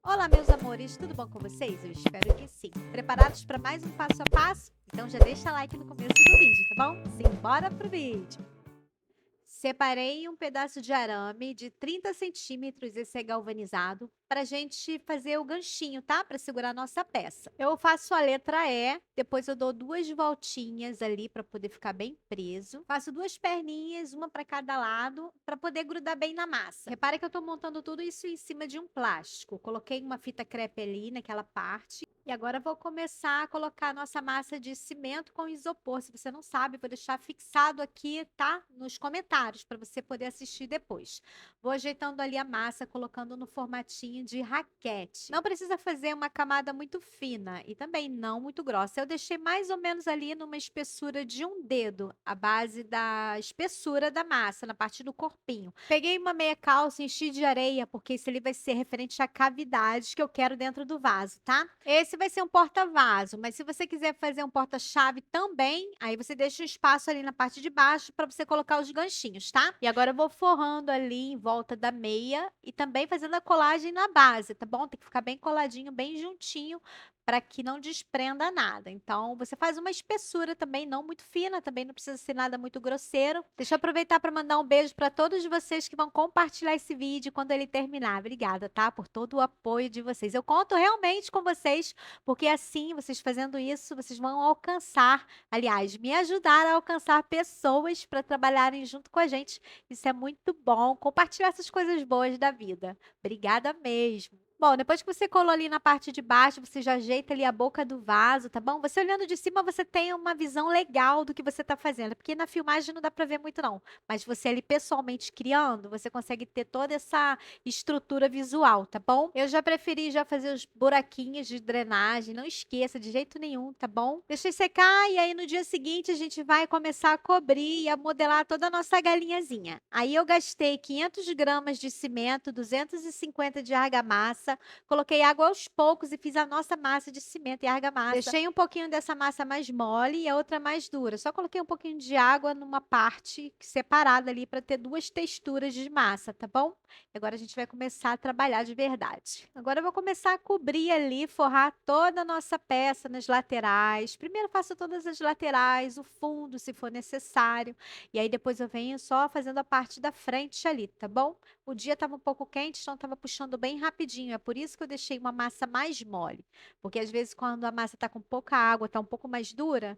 Olá, meus amores, tudo bom com vocês? Eu espero que sim. Preparados para mais um passo a passo? Então já deixa like no começo do vídeo, tá bom? Simbora pro vídeo! Separei um pedaço de arame de 30 centímetros, esse é galvanizado, para a gente fazer o ganchinho, tá? Para segurar a nossa peça. Eu faço a letra E, depois eu dou duas voltinhas ali para poder ficar bem preso. Faço duas perninhas, uma para cada lado, para poder grudar bem na massa. Repara que eu estou montando tudo isso em cima de um plástico. Coloquei uma fita crepe ali naquela parte. E agora vou começar a colocar a nossa massa de cimento com isopor. Se você não sabe, vou deixar fixado aqui, tá? Nos comentários, para você poder assistir depois. Vou ajeitando ali a massa, colocando no formatinho de raquete. Não precisa fazer uma camada muito fina e também não muito grossa. Eu deixei mais ou menos ali numa espessura de um dedo, a base da espessura da massa, na parte do corpinho. Peguei uma meia calça, enchi de areia, porque isso ali vai ser referente à cavidade que eu quero dentro do vaso, tá? Esse vai ser um porta-vaso, mas se você quiser fazer um porta-chave também, aí você deixa um espaço ali na parte de baixo para você colocar os ganchinhos, tá? E agora eu vou forrando ali em volta da meia e também fazendo a colagem na base, tá bom? Tem que ficar bem coladinho, bem juntinho, para que não desprenda nada. Então, você faz uma espessura também, não muito fina, também não precisa ser nada muito grosseiro. Deixa eu aproveitar para mandar um beijo para todos vocês que vão compartilhar esse vídeo quando ele terminar. Obrigada, tá? Por todo o apoio de vocês. Eu conto realmente com vocês, porque assim, vocês fazendo isso, vocês vão alcançar, aliás, me ajudar a alcançar pessoas para trabalharem junto com a gente. Isso é muito bom. Compartilhar essas coisas boas da vida. Obrigada mesmo. Bom, depois que você colou ali na parte de baixo, você já ajeita ali a boca do vaso, tá bom? Você olhando de cima, você tem uma visão legal do que você tá fazendo, porque na filmagem não dá pra ver muito não, mas você ali pessoalmente criando, você consegue ter toda essa estrutura visual, tá bom? Eu já preferi já fazer os buraquinhos de drenagem, não esqueça de jeito nenhum, tá bom? Deixei secar e aí no dia seguinte a gente vai começar a cobrir e a modelar toda a nossa galinhazinha. Aí eu gastei 500 gramas de cimento, 250 de argamassa, coloquei água aos poucos e fiz a nossa massa de cimento e argamassa. Deixei um pouquinho dessa massa mais mole e a outra mais dura. Só coloquei um pouquinho de água numa parte separada ali para ter duas texturas de massa, tá bom? E agora a gente vai começar a trabalhar de verdade. Agora eu vou começar a cobrir ali, forrar toda a nossa peça nas laterais. Primeiro faço todas as laterais, o fundo, se for necessário. E aí depois eu venho só fazendo a parte da frente ali, tá bom? O dia estava um pouco quente, então estava puxando bem rapidinho. É por isso que eu deixei uma massa mais mole. Porque às vezes quando a massa está com pouca água, está um pouco mais dura,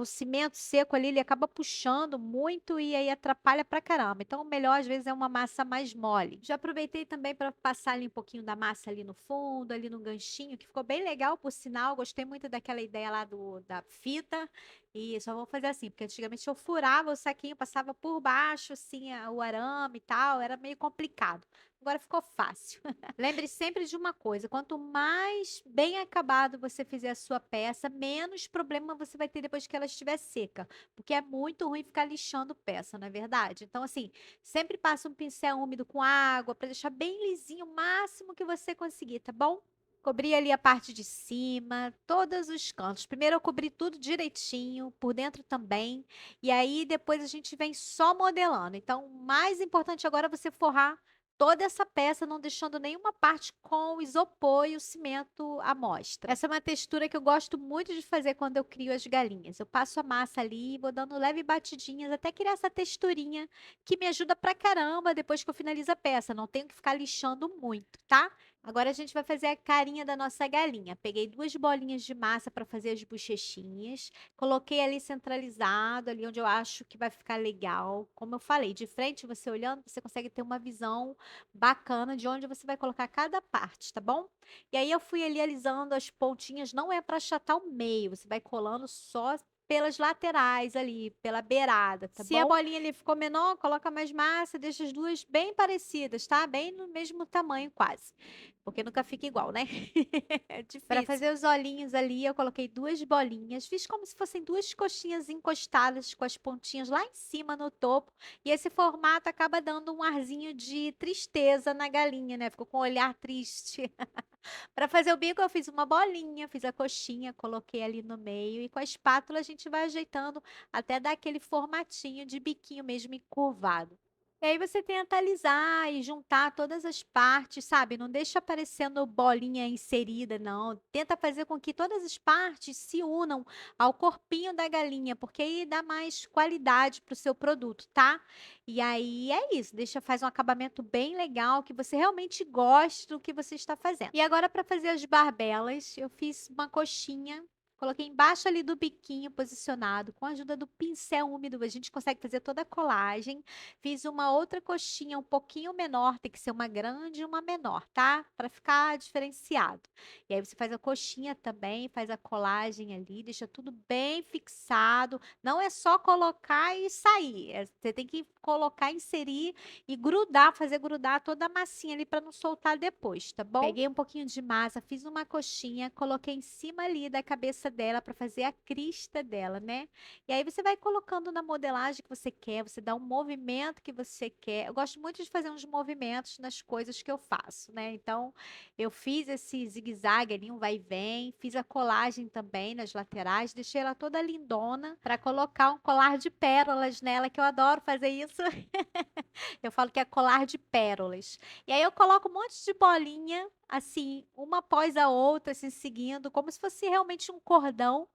o cimento seco ali, ele acaba puxando muito e aí atrapalha pra caramba. Então o melhor às vezes é uma massa mais mole. Já aproveitei também para passar ali um pouquinho da massa ali no fundo, ali no ganchinho, que ficou bem legal, por sinal. Gostei muito daquela ideia lá da fita. E só vou fazer assim, porque antigamente eu furava o saquinho, passava por baixo, assim, o arame e tal, era meio complicado. Agora ficou fácil. Lembre sempre de uma coisa: quanto mais bem acabado você fizer a sua peça, menos problema você vai ter depois que ela estiver seca. Porque é muito ruim ficar lixando peça, não é verdade? Então, assim, sempre passa um pincel úmido com água para deixar bem lisinho o máximo que você conseguir, tá bom? Cobri ali a parte de cima, todos os cantos. Primeiro eu cobri tudo direitinho, por dentro também. E aí depois a gente vem só modelando. Então, o mais importante agora é você forrar toda essa peça, não deixando nenhuma parte com o isopor e o cimento à mostra. Essa é uma textura que eu gosto muito de fazer quando eu crio as galinhas. Eu passo a massa ali e vou dando leve batidinhas até criar essa texturinha que me ajuda pra caramba depois que eu finalizo a peça. Não tenho que ficar lixando muito, tá? Agora a gente vai fazer a carinha da nossa galinha. Peguei duas bolinhas de massa para fazer as bochechinhas. Coloquei ali centralizado, ali onde eu acho que vai ficar legal. Como eu falei, de frente, você olhando, você consegue ter uma visão bacana de onde você vai colocar cada parte, tá bom? E aí eu fui ali alisando as pontinhas, não é para achatar o meio, você vai colando só pelas laterais ali, pela beirada, tá bom? Se a bolinha ali ficou menor, coloca mais massa, deixa as duas bem parecidas, tá? Bem no mesmo tamanho quase. Porque nunca fica igual, né? É difícil. Para fazer os olhinhos ali, eu coloquei duas bolinhas. Fiz como se fossem duas coxinhas encostadas com as pontinhas lá em cima no topo. E esse formato acaba dando um arzinho de tristeza na galinha, né? Ficou com um olhar triste. Para fazer o bico, eu fiz uma bolinha, fiz a coxinha, coloquei ali no meio. E com a espátula a gente vai ajeitando até dar aquele formatinho de biquinho mesmo encurvado. E aí você tenta alisar e juntar todas as partes, sabe, não deixa aparecendo bolinha inserida não, tenta fazer com que todas as partes se unam ao corpinho da galinha, porque aí dá mais qualidade para o seu produto, tá. E aí é isso, deixa faz um acabamento bem legal, que você realmente goste do que você está fazendo. E agora para fazer as barbelas, eu fiz uma coxinha. Coloquei embaixo ali do biquinho posicionado, com a ajuda do pincel úmido, a gente consegue fazer toda a colagem. Fiz uma outra coxinha um pouquinho menor, tem que ser uma grande e uma menor, tá? Para ficar diferenciado. E aí você faz a coxinha também, faz a colagem ali, deixa tudo bem fixado. Não é só colocar e sair. Você tem que colocar, inserir e grudar, fazer grudar toda a massinha ali para não soltar depois, tá bom? Peguei um pouquinho de massa, fiz uma coxinha, coloquei em cima ali da cabeça dela para fazer a crista dela, né? E aí você vai colocando na modelagem que você quer, você dá um movimento que você quer. Eu gosto muito de fazer uns movimentos nas coisas que eu faço, né? Então, eu fiz esse zigue-zague ali, um vai e vem, fiz a colagem também nas laterais, deixei ela toda lindona para colocar um colar de pérolas nela, que eu adoro fazer isso. Eu falo que é colar de pérolas. E aí eu coloco um monte de bolinha, assim, uma após a outra, assim, seguindo, como se fosse realmente um cordão.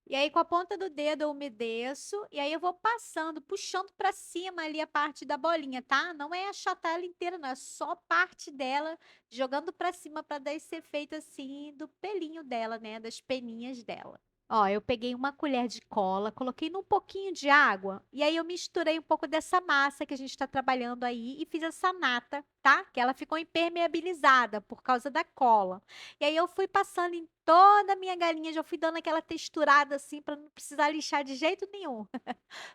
E aí, com a ponta do dedo, eu umedeço, e aí eu vou passando, puxando para cima ali a parte da bolinha, tá? Não é achatar ela inteira, não, é só parte dela, jogando para cima para dar esse efeito assim do pelinho dela, né? Das peninhas dela. Ó, eu peguei uma colher de cola, coloquei num pouquinho de água, e aí eu misturei um pouco dessa massa que a gente está trabalhando aí e fiz essa nata, tá? Que ela ficou impermeabilizada por causa da cola. E aí eu fui passando em toda a minha galinha, já fui dando aquela texturada assim para não precisar lixar de jeito nenhum.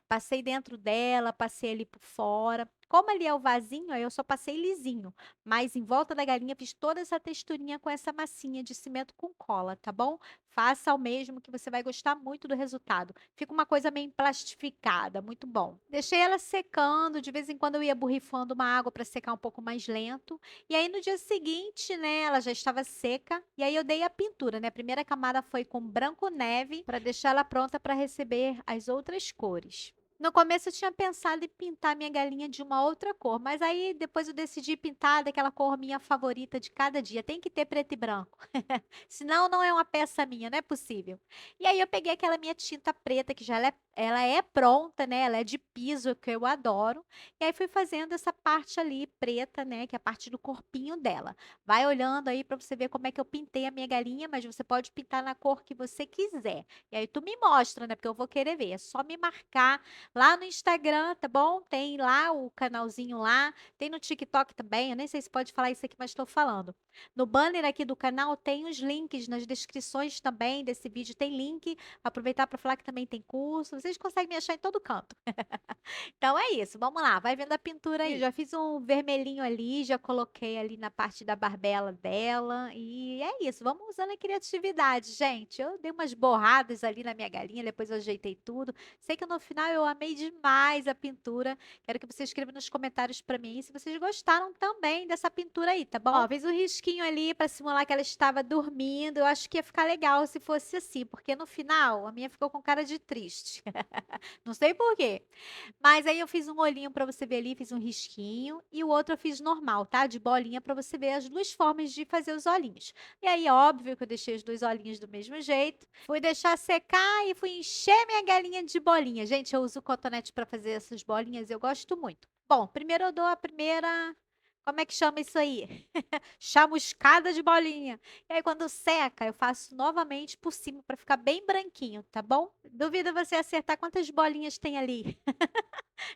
Passei dentro dela, passei ali por fora. Como ali é o vasinho, aí eu só passei lisinho, mas em volta da galinha fiz toda essa texturinha com essa massinha de cimento com cola, tá bom? Faça o mesmo que você vai gostar muito do resultado. Fica uma coisa meio plastificada, muito bom. Deixei ela secando, de vez em quando eu ia borrifando uma água para secar um pouco mais lento. E aí no dia seguinte, né, ela já estava seca, e aí eu dei a pintura, né? A primeira camada foi com branco neve para deixar ela pronta para receber as outras cores. No começo eu tinha pensado em pintar minha galinha de uma outra cor, mas aí depois eu decidi pintar daquela cor minha favorita de cada dia. Tem que ter preto e branco. Senão não é uma peça minha, não é possível. E aí eu peguei aquela minha tinta preta, que já ela é pronta, né? Ela é de piso, que eu adoro. E aí fui fazendo essa parte ali preta, né? Que é a parte do corpinho dela. Vai olhando aí para você ver como é que eu pintei a minha galinha, mas você pode pintar na cor que você quiser. E aí tu me mostra, né? Porque eu vou querer ver. É só me marcar lá no Instagram, tá bom? Tem lá o canalzinho lá. Tem no TikTok também. Eu nem sei se pode falar isso aqui, mas estou falando. No banner aqui do canal tem os links nas descrições também desse vídeo. Tem link. Aproveitar para falar que também tem curso. Vocês conseguem me achar em todo canto. Então é isso, vamos lá, vai vendo a pintura aí. Eu já fiz um vermelhinho ali, já coloquei ali na parte da barbela dela. E é isso, vamos usando a criatividade, gente. Eu dei umas borradas ali na minha galinha, depois eu ajeitei tudo. Sei que no final eu amei demais a pintura. Quero que você escreva nos comentários pra mim se vocês gostaram também dessa pintura aí, tá bom? Ó, fiz um risquinho ali pra simular que ela estava dormindo. Eu acho que ia ficar legal se fosse assim, porque no final a minha ficou com cara de triste. Não sei por quê. Mas aí eu fiz um olhinho pra você ver ali, fiz um risquinho, e o outro eu fiz normal, tá? De bolinha pra você ver as duas formas de fazer os olhinhos. E aí, óbvio que eu deixei os dois olhinhos do mesmo jeito. Fui deixar secar e fui encher minha galinha de bolinha. Gente, eu uso cotonete pra fazer essas bolinhas, eu gosto muito. Bom, primeiro eu dou a primeira. Como é que chama isso aí? Chamuscada de bolinha. E aí, quando seca, eu faço novamente por cima para ficar bem branquinho, tá bom? Duvido você acertar quantas bolinhas tem ali.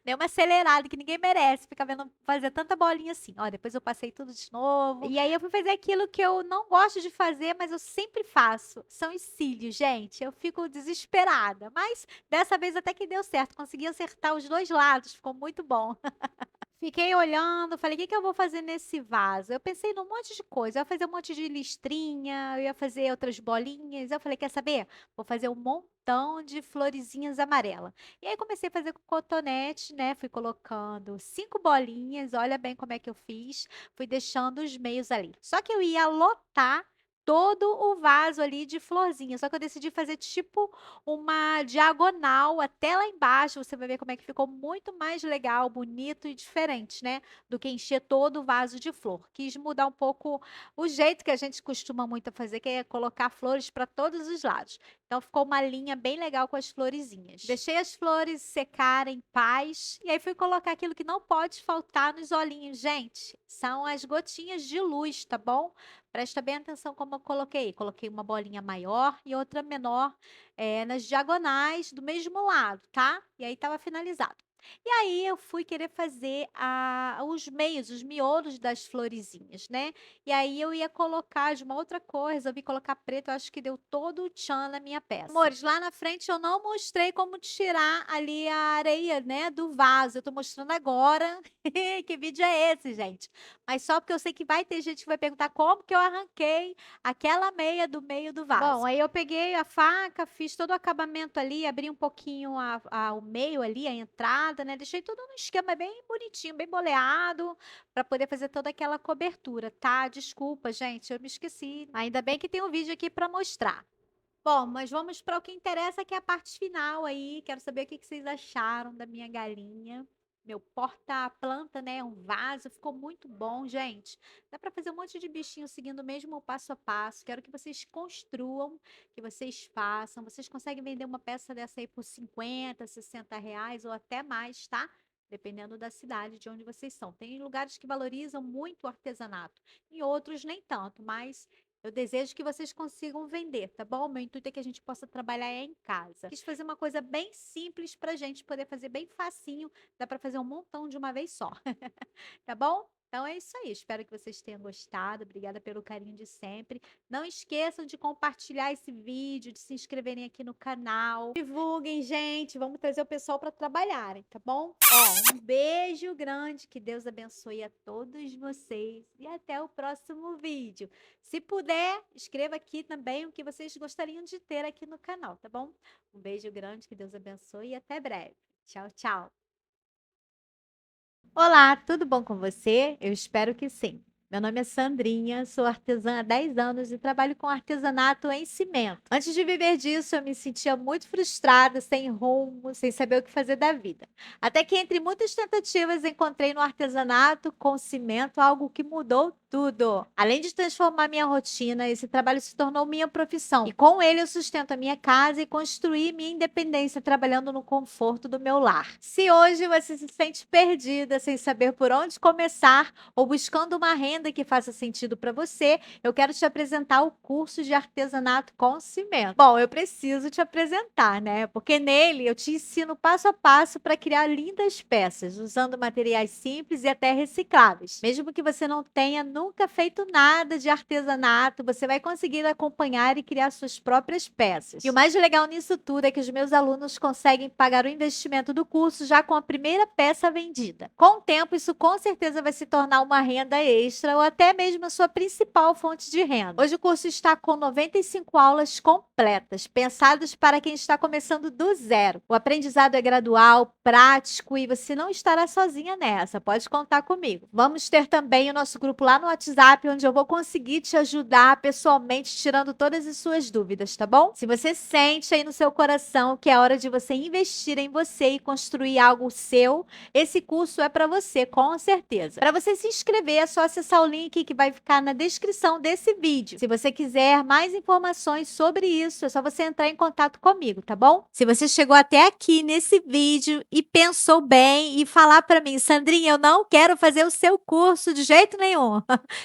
Deu uma acelerada que ninguém merece ficar vendo fazer tanta bolinha assim. Ó, depois eu passei tudo de novo. E aí eu fui fazer aquilo que eu não gosto de fazer, mas eu sempre faço. São os cílios, gente. Eu fico desesperada. Mas dessa vez até que deu certo. Consegui acertar os dois lados. Ficou muito bom. Fiquei olhando, falei: "O que que eu vou fazer nesse vaso?". Eu pensei num monte de coisa, eu ia fazer um monte de listrinha, eu ia fazer outras bolinhas, eu falei: "Quer saber? Vou fazer um montão de florezinhas amarela". E aí comecei a fazer com cotonete, né, fui colocando 5 bolinhas, olha bem como é que eu fiz, fui deixando os meios ali. Só que eu ia lotar todo o vaso ali de florzinha, só que eu decidi fazer tipo uma diagonal até lá embaixo, você vai ver como é que ficou muito mais legal, bonito e diferente, né, do que encher todo o vaso de flor. Quis mudar um pouco o jeito que a gente costuma muito fazer, que é colocar flores para todos os lados. Então ficou uma linha bem legal com as florezinhas. Deixei as flores secarem em paz e aí fui colocar aquilo que não pode faltar nos olhinhos, gente, são as gotinhas de luz, tá bom? Presta bem atenção como eu coloquei. Coloquei uma bolinha maior e outra menor, nas diagonais do mesmo lado, tá? E aí estava finalizado. E aí eu fui querer fazer os meios, os miolos das florezinhas, né? E aí eu ia colocar de uma outra cor, resolvi colocar preto, eu acho que deu todo o tchan na minha peça. Amores, lá na frente eu não mostrei como tirar ali a areia, né, do vaso. Eu tô mostrando agora. Que vídeo é esse, gente? Mas só porque eu sei que vai ter gente que vai perguntar como que eu arranquei aquela meia do meio do vaso. Bom, aí eu peguei a faca, fiz todo o acabamento ali, abri um pouquinho o meio ali, a entrada, né? Deixei tudo no esquema bem bonitinho, bem boleado, para poder fazer toda aquela cobertura, tá? Desculpa, gente, eu me esqueci. Ainda bem que tem um vídeo aqui para mostrar. Bom, mas vamos para o que interessa, que é a parte final aí. Quero saber o que vocês acharam da minha galinha. Meu porta-planta, né? Um vaso, ficou muito bom, gente. Dá para fazer um monte de bichinho seguindo o mesmo passo a passo. Quero que vocês construam, que vocês façam. Vocês conseguem vender uma peça dessa aí por 50, 60 reais ou até mais, tá? Dependendo da cidade de onde vocês são. Tem lugares que valorizam muito o artesanato, e outros nem tanto, mas eu desejo que vocês consigam vender, tá bom? Meu intuito é que a gente possa trabalhar em casa. Quis fazer uma coisa bem simples pra gente poder fazer bem facinho. Dá pra fazer um montão de uma vez só. Tá bom? Então é isso aí. Espero que vocês tenham gostado. Obrigada pelo carinho de sempre. Não esqueçam de compartilhar esse vídeo, de se inscreverem aqui no canal. Divulguem, gente. Vamos trazer o pessoal para trabalharem, tá bom? Ó, um beijo grande. Que Deus abençoe a todos vocês. E até o próximo vídeo. Se puder, escreva aqui também o que vocês gostariam de ter aqui no canal, tá bom? Um beijo grande. Que Deus abençoe e até breve. Tchau, tchau. Olá, tudo bom com você? Eu espero que sim. Meu nome é Sandrinha, sou artesã há 10 anos e trabalho com artesanato em cimento. Antes de viver disso, eu me sentia muito frustrada, sem rumo, sem saber o que fazer da vida. Até que, entre muitas tentativas, encontrei no artesanato com cimento algo que mudou tudo. Além de transformar minha rotina, esse trabalho se tornou minha profissão. E com ele eu sustento a minha casa e construí minha independência trabalhando no conforto do meu lar. Se hoje você se sente perdida, sem saber por onde começar ou buscando uma renda que faça sentido para você, eu quero te apresentar o curso de artesanato com cimento. Bom, eu preciso te apresentar, né? Porque nele eu te ensino passo a passo para criar lindas peças, usando materiais simples e até recicláveis. Mesmo que você não tenha nunca feito nada de artesanato, você vai conseguir acompanhar e criar suas próprias peças. E o mais legal nisso tudo é que os meus alunos conseguem pagar o investimento do curso já com a primeira peça vendida. Com o tempo, isso com certeza vai se tornar uma renda extra ou até mesmo a sua principal fonte de renda. Hoje o curso está com 95 aulas completas, pensadas para quem está começando do zero. O aprendizado é gradual, prático e você não estará sozinha nessa, pode contar comigo. Vamos ter também o nosso grupo lá no WhatsApp, onde eu vou conseguir te ajudar pessoalmente, tirando todas as suas dúvidas, tá bom? Se você sente aí no seu coração que é hora de você investir em você e construir algo seu, esse curso é para você, com certeza. Para você se inscrever, é só acessar o link que vai ficar na descrição desse vídeo. Se você quiser mais informações sobre isso, é só você entrar em contato comigo, tá bom? Se você chegou até aqui nesse vídeo e pensou bem e falar para mim, Sandrinha, eu não quero fazer o seu curso de jeito nenhum.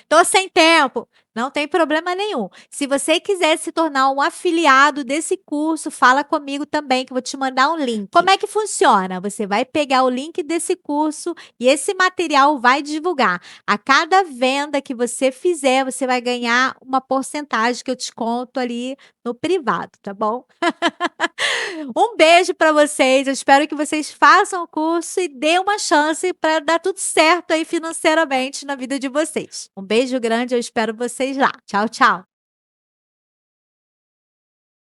Tô sem tempo. Não tem problema nenhum. Se você quiser se tornar um afiliado desse curso, fala comigo também, que eu vou te mandar um link. Como é que funciona? Você vai pegar o link desse curso e esse material vai divulgar. A cada venda que você fizer, você vai ganhar uma porcentagem que eu te conto ali no privado, tá bom? Um beijo para vocês. Eu espero que vocês façam o curso e dê uma chance para dar tudo certo aí financeiramente na vida de vocês. Um beijo grande, eu espero vocês lá. Tchau, tchau.